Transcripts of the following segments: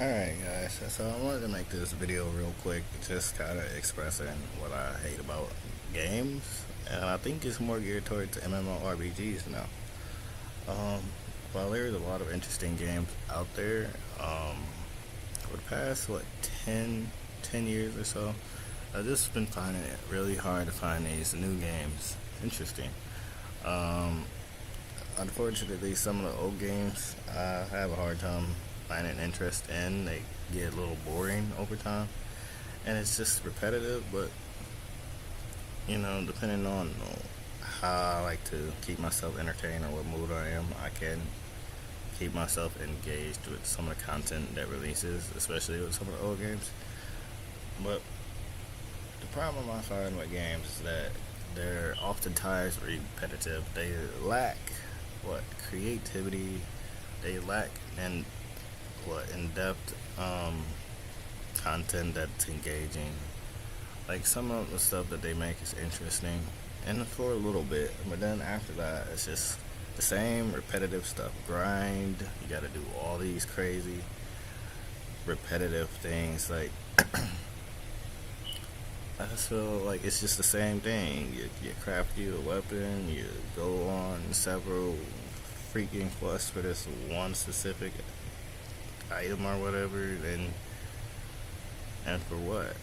Alright guys, so I wanted to make this video real quick, just kind of expressing what I hate about games, and I think it's more geared towards MMORPGs now. Um, while there's a lot of interesting games out there, for the past, 10 years or so, I've just been finding it really hard to find these new games interesting. Um, Unfortunately, some of the old games I have a hard time finding interest in. They get a little boring over time, and it's just repetitive. But depending on how I like to keep myself entertained or what mood I am, I can keep myself engaged with some of the content that releases, especially with some of the old games. But the problem I find with games is that they're oftentimes repetitive. They lack what creativity. They lack and what in depth content that's engaging. Like some of the stuff that they make is interesting, and for a little bit, but then after that, it's just the same repetitive stuff. Grind. You got to do all these crazy repetitive things. Like I just feel like it's just the same thing. You craft you a weapon. You go on several freaking quests for this one specific item or whatever. And for what?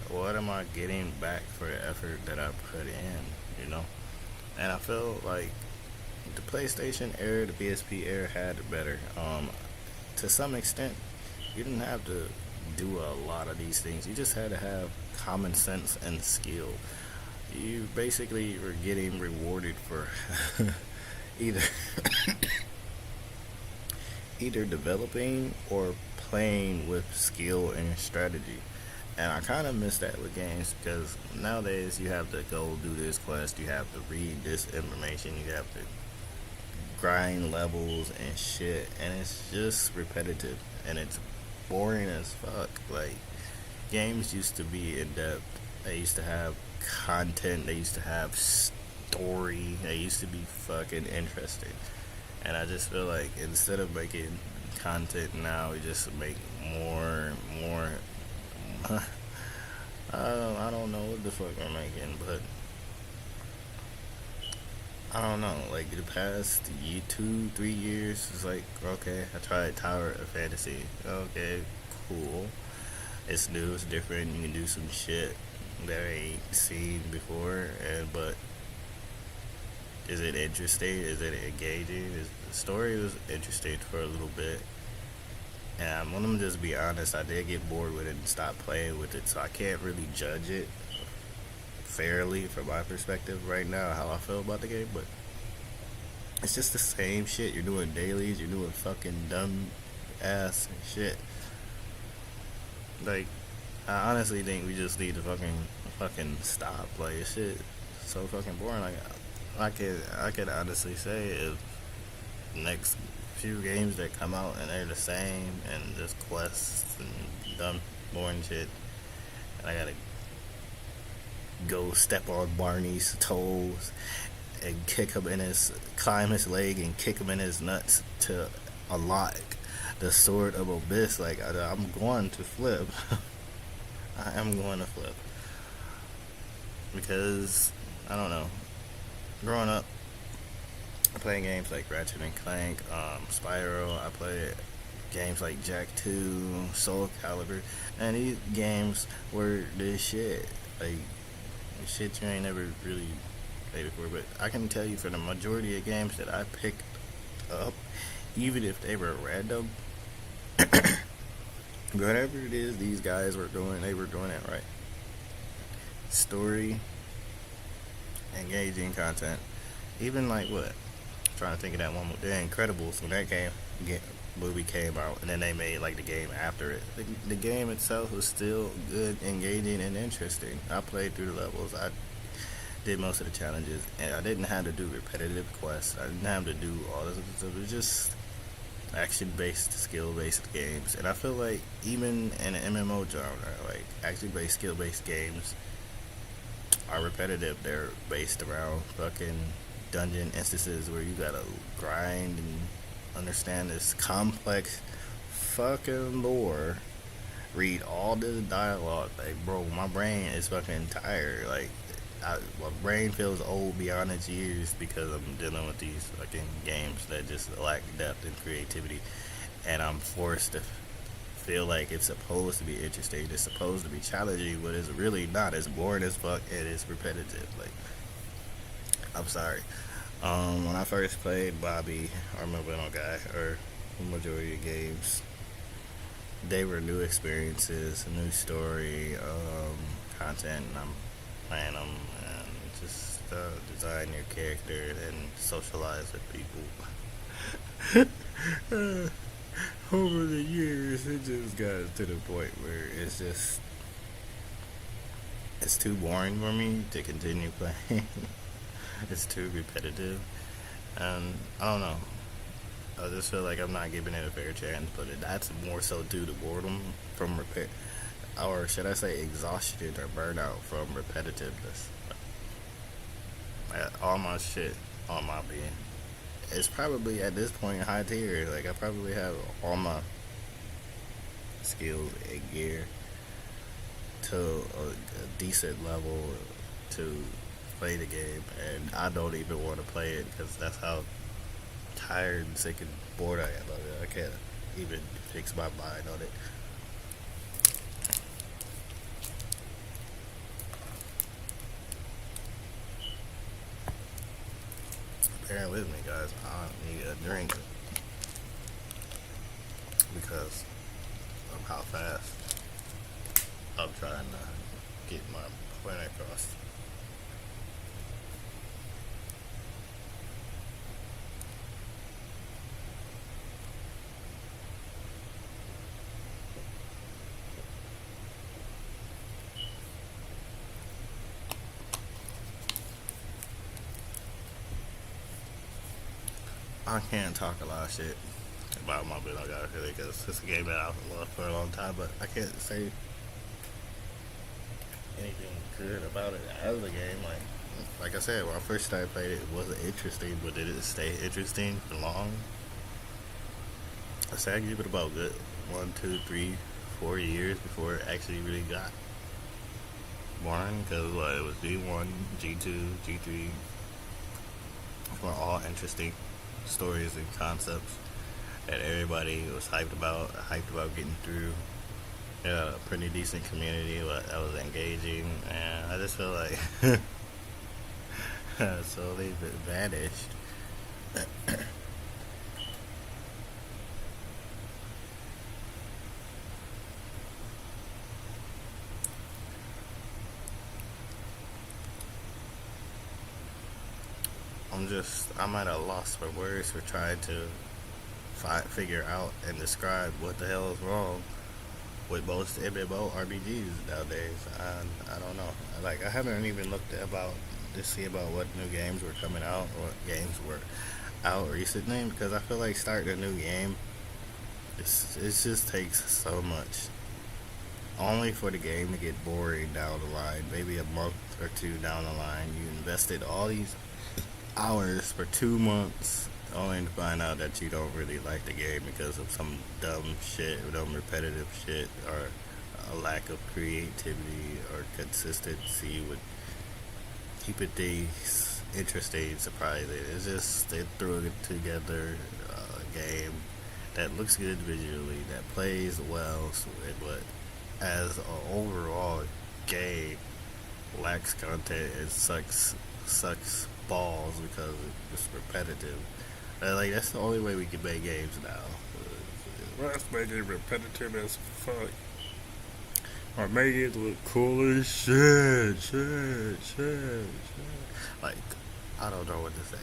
What am I getting back for the effort that I put in? And I feel like the PlayStation era, the PSP era had it better. To some extent, you didn't have to do a lot of these things. You just had to have common sense and skill. You basically were getting rewarded for either either developing or playing with skill and strategy. And I kind of miss that with games because nowadays you have to go do this quest, you have to read this information, you have to grind levels and shit, and it's just repetitive and it's boring as fuck. Like games used to be in depth. They used to have content. They used to have story. They used to be fucking interesting. And I just feel like instead of making content now, we just make more and more. I don't know what the fuck we're making, but I don't know. Like the past 2, 3 years, it's like okay, I tried Tower of Fantasy. Okay, cool. It's new. It's different. You can do some shit that I ain't seen before. And but is it interesting? Is it engaging? The story was interesting for a little bit. And I'm gonna just be honest. I did get bored with it and stopped playing with it, so I can't really judge it fairly from my perspective right now how I feel about the game. But it's just the same shit. You're doing dailies. You're doing fucking dumb ass shit. Like I honestly think we just need to fucking stop. Like this shit so fucking boring. Like I could honestly say if next few games that come out and they're the same and just quests and dumb boring shit, and I gotta go step on Barney's toes and kick him in his climb his leg and kick him in his nuts to unlock the sword of abyss. Like I'm going to flip. I am going to flip because I don't know. Growing up, playing games like Ratchet and Clank, Spyro, I played games like Jak 2, Soul Calibur, and these games were this shit. Like shit you ain't never really played before. But I can tell you for the majority of games that I picked up, even if they were random, whatever it is these guys were doing, they were doing it right. Story, engaging content. Even like what? I'm trying to think of that one. The Incredibles when that movie came out, and then they made like the game after it. The game itself was still good, engaging, and interesting. I played through the levels. I did most of the challenges, and I didn't have to do repetitive quests. I didn't have to do all this stuff. It was just action-based, skill-based games. And I feel like even in an MMO genre, like action-based, skill-based games are repetitive. They're based around fucking dungeon instances where you gotta grind and understand this complex fucking lore, read all this dialogue. Like, bro, my brain is fucking tired. Like, my brain feels old beyond its years because I'm dealing with these fucking games that just lack depth and creativity, and I'm forced to feel like it's supposed to be interesting. It's supposed to be challenging, but it's really not. It's boring as fuck and it's repetitive. Like, I'm sorry. When I first played Bobby or Mobile Guy or the majority of games, they were new experiences, a new story, content, and I'm playing them and just design your character and socialize with people. Over the years, it just got to the point where it's too boring for me to continue playing. It's too repetitive, and I don't know. I just feel like I'm not giving it a fair chance, but that's more so due to boredom from repair, or should I say exhaustion or burnout from repetitiveness. All my shit on my being. It's probably at this point high tier. Like, I probably have all my skills and gear to a decent level to play the game, and I don't even want to play it because that's how tired and sick and bored I am of it. I can't even fix my mind on it. Bear with me, guys. I need a drink because of how fast I'm trying to get my point across. I can't talk a lot of shit about my Mobile Guy because it's a game that I've loved for a long time, but I can't say anything good about it as a game. Like I said, when I first started playing it, it wasn't interesting, but did it stay interesting for long? I say I give it about good 1, 2, 3, 4 years before it actually really got boring because it was G1, G2, G3 were all interesting stories and concepts that everybody was hyped about getting through. A pretty decent community that was engaging, and I just feel like so they've vanished. I'm at a loss for words for trying to figure out and describe what the hell is wrong with most MMO RPGs nowadays. I don't know. Like, I haven't even looked about to see about what new games were coming out or what games were out recently because I feel like starting a new game, it just takes so much. Only for the game to get boring down the line, maybe a month or two down the line. You invested all these hours for 2 months only to find out that you don't really like the game because of some dumb shit or dumb repetitive shit or a lack of creativity or consistency with keeping things interesting, surprising. It's just they threw it together a game that looks good visually, that plays well, but as an overall game lacks content and sucks balls because it's repetitive. Like, that's the only way we can make games now. Let's make it repetitive as fuck. Or make it look cool as shit. Like, I don't know what to say.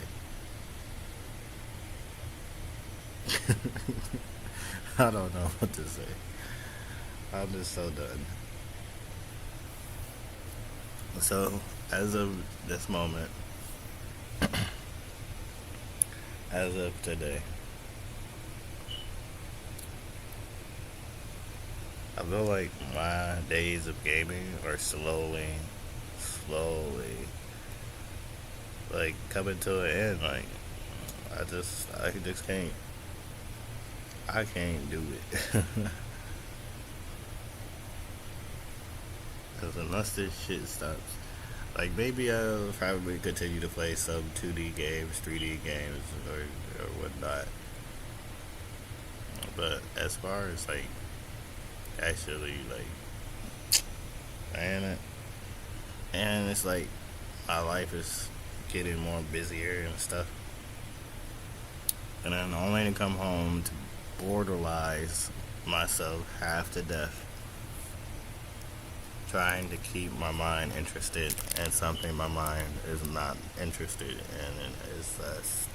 I don't know what to say. I'm just so done. So, as of this moment, as of today, I feel like my days of gaming are slowly, like coming to an end. Like, I just can't I can't do it. Because unless this shit stops, like maybe I'll probably continue to play some 2D games, 3D games, or whatnot. But as far as like actually like playing it, and it's like my life is getting more busier and stuff, and then only to come home to borderlize myself half to death trying to keep my mind interested in something my mind is not interested in, and it's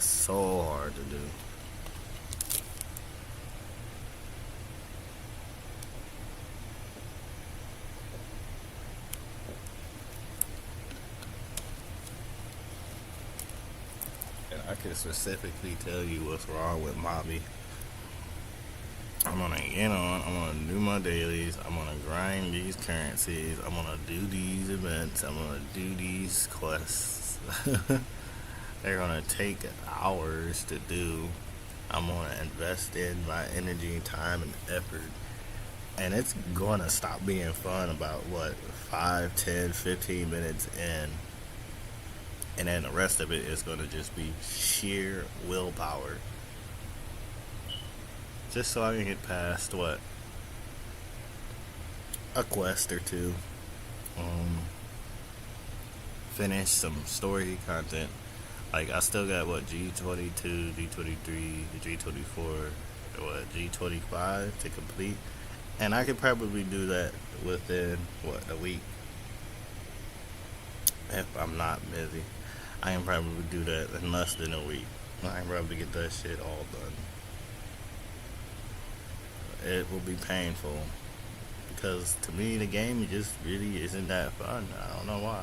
so hard to do. And I can specifically tell you what's wrong with Mobby. I'm gonna get on, I'm gonna do my dailies, I'm gonna grind these currencies, I'm gonna do these events, I'm gonna do these quests. They're gonna take hours to do. I'm gonna invest in my energy, time, and effort. And it's gonna stop being fun about what, 5, 10, 15 minutes in. And then the rest of it is gonna just be sheer willpower. Just so I can get past what, a quest or two. Um, Finish some story content. Like I still got what, G22, G23, G24, what, G25 to complete, and I could probably do that within what, a week if I'm not busy. I can probably do that in less than a week. I can probably get that shit all done. It will be painful because to me the game just really isn't that fun. I don't know why.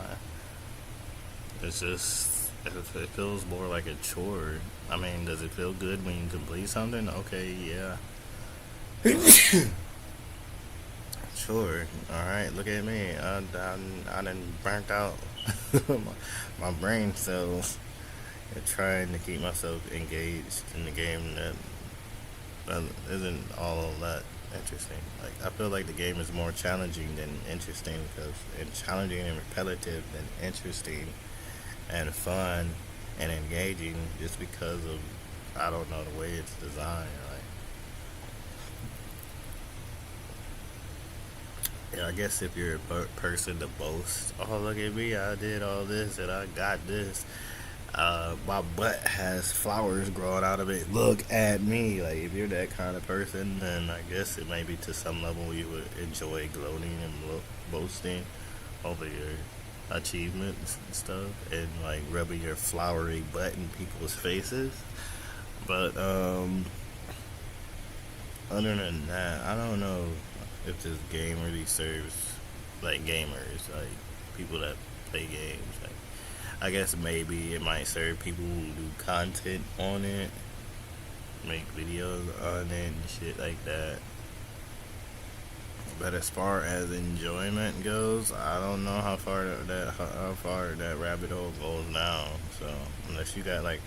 It's just it feels more like a chore. I mean, does it feel good when you complete something? Okay, yeah. Sure. All right. Look at me. I done burnt out my brain cells trying to keep myself engaged in the game that isn't all of that interesting. Like I feel like the game is more challenging than interesting because it's challenging and repetitive than interesting and fun and engaging just because of I don't know the way it's designed. Like yeah, I guess if you're a person to boast, oh look at me, I did all this and I got this. My butt has flowers growing out of it. Look at me. Like if you're that kind of person, then I guess it maybe to some level you would enjoy gloating and boasting over your achievements and stuff, and like rubbing your flowery butt in people's faces. But other than that, I don't know if this game really serves like gamers, like people that play games. Like I guess maybe it might serve people who do content on it, make videos on it and shit like that. But as far as enjoyment goes, I don't know how far that rabbit hole goes now. So unless you got like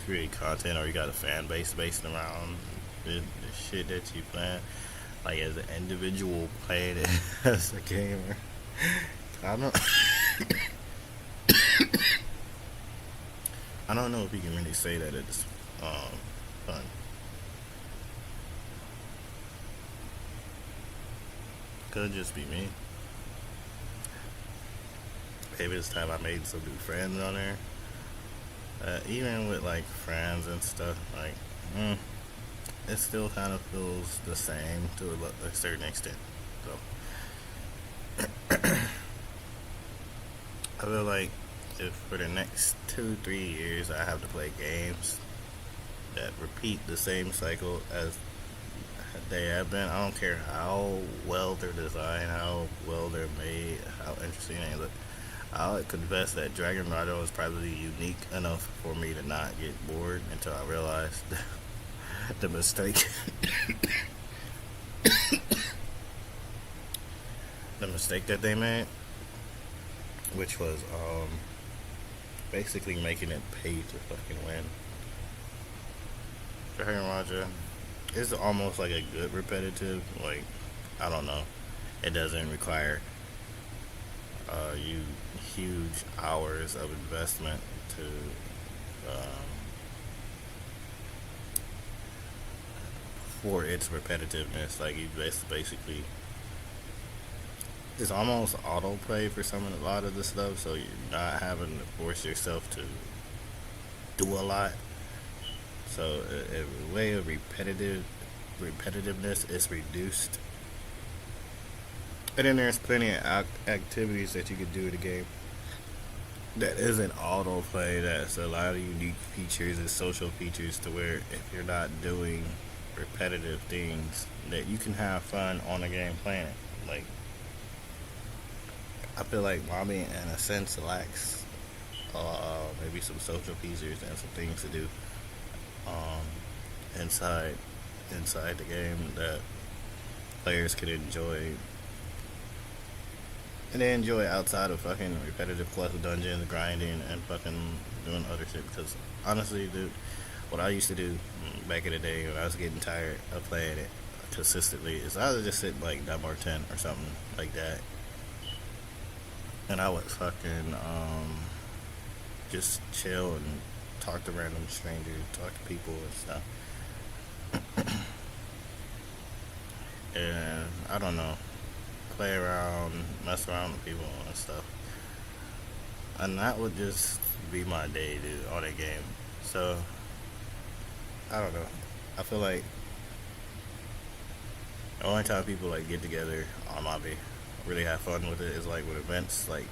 create content or you got a fan base based around the shit that you plan, like as an individual playing it as a gamer, I don't. I don't know if you can really say that it's fun. Could just be me. Maybe this time I made some new friends on there. Even with like friends and stuff, like it still kind of feels the same to a certain extent. So I feel like if for the next 2 3 years I have to play games that repeat the same cycle as they have been, I don't care how well they're designed, how well they're made, how interesting they look. I'll confess that Dragon Rider was probably unique enough for me to not get bored until I realized the mistake. The mistake that they made, which was basically making it pay to fucking win. Dragon Raja is almost like a good repetitive. Like, I don't know. It doesn't require you huge hours of investment to for its repetitiveness. Like you basically, it's almost autoplay for some of a lot of the stuff, so you're not having to force yourself to do a lot. So a way of repetitiveness is reduced, and then there's plenty of activities that you could do in the game that isn't autoplay. That's a lot of unique features and social features to where if you're not doing repetitive things, that you can have fun on the game playing it. Like I feel like Mommy in a sense lacks maybe some social features and some things to do inside inside the game that players can enjoy and they enjoy outside of fucking repetitive quest dungeons, grinding, and fucking doing other shit. Because honestly, dude, what I used to do back in the day when I was getting tired of playing it consistently is I would just sit like Dunbar 10 or something like that, and I would fucking just chill and talk to random strangers, talk to people and stuff. And I don't know, play around, mess around with people and stuff. And that would just be my day, dude, on that game. So I don't know. I feel like the only time people like get together on Mobby, really have fun with it is like with events like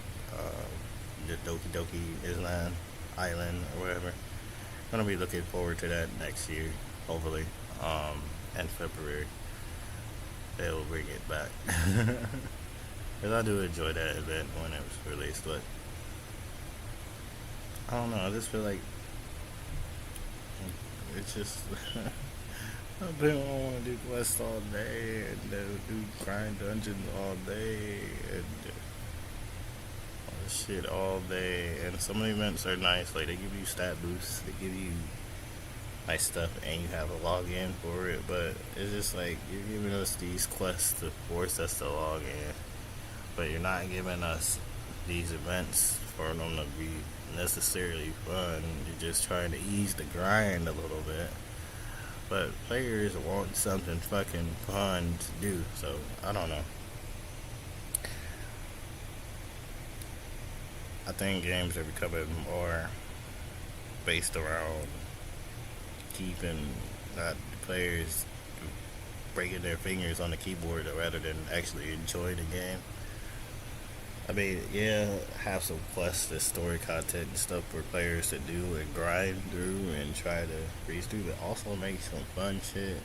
the Doki Doki Island or whatever. I'm gonna be looking forward to that next year, hopefully, in February. They'll bring it back. Cause I do enjoy that event when it was released, but I don't know. I just feel like it's just I've been want to do quests all day and do grind dungeons all day and all this shit all day. And some of the events are nice. Like they give you stat boosts, they give you nice stuff, and you have a login for it. But it's just like you're giving us these quests to force us to log in, but you're not giving us these events for them to be necessarily fun. You're just trying to ease the grind a little bit. But players want something fucking fun to do, so I don't know. I think games are becoming more based around keeping not the players breaking their fingers on the keyboard rather than actually enjoying the game. I mean, yeah, have some quests and story content and stuff for players to do and grind through and try to breeze through, but also make some fun shit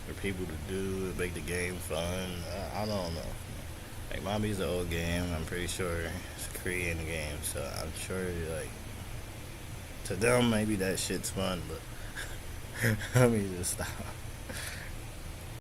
for people to do and make the game fun. I don't know. Like, Mommy's an old game. I'm pretty sure it's a Korean game, so I'm sure, like, to them, maybe that shit's fun, but let me just stop.